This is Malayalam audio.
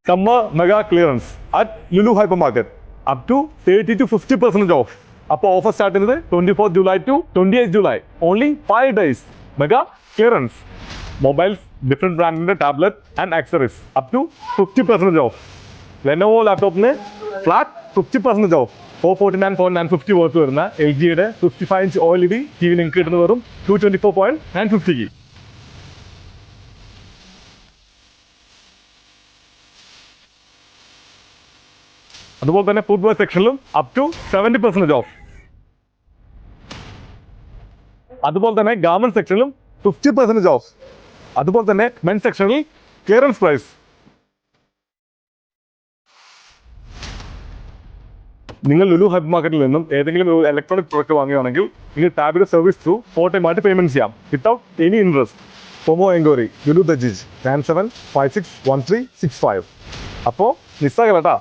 summer mega clearance at Lulu Hypermarket. Up to 30 to 50% off. അപ്പോൾ ഓഫർ സ്റ്റാർട്ട് ചെയ്യുന്നത് 24 July to 28 July. Only 5 days. Mega clearance. Mobiles, different brand tablet and accessories. Up to 50% off. Lenovo ലാപ്ടോപ്പിന് ഫ്ലാറ്റ് 50% ഓഫ്. 449 for 950 വർത്ത് വരുന്ന എൽ ജിയുടെ 55-inch OLED TV നിങ്ങൾക്ക് കിട്ടുന്ന വെറും 224.950. അതുപോലെ തന്നെ ഫുട്വെയർ സെക്ഷനിലും അപ് ടു 70% ഓഫ്. അതുപോലെ തന്നെ ഗാർമെന്റ് സെക്ഷനിലും 50% ഓഫ്. അതുപോലെ തന്നെ മെൻസ് സെക്ഷനിൽ ക്ലിയറൻസ് പ്രൈസ്. നിങ്ങൾ ലുലു ഹൈപ്പർ മാർക്കറ്റിൽ നിന്നും ഏതെങ്കിലും ഒരു ഇലക്ട്രോണിക് പ്രോഡക്റ്റ് വാങ്ങുകയാണെങ്കിൽ നിങ്ങൾ ടാബിലെ സർവീസ് ത്രൂ 4 time ആയിട്ട് പേയ്മെന്റ് ചെയ്യാം without any interest. For more enquiry Lulu Dajeej 97561365. അപ്പോൾ മിസ്സാകല്ല കേട്ടോ.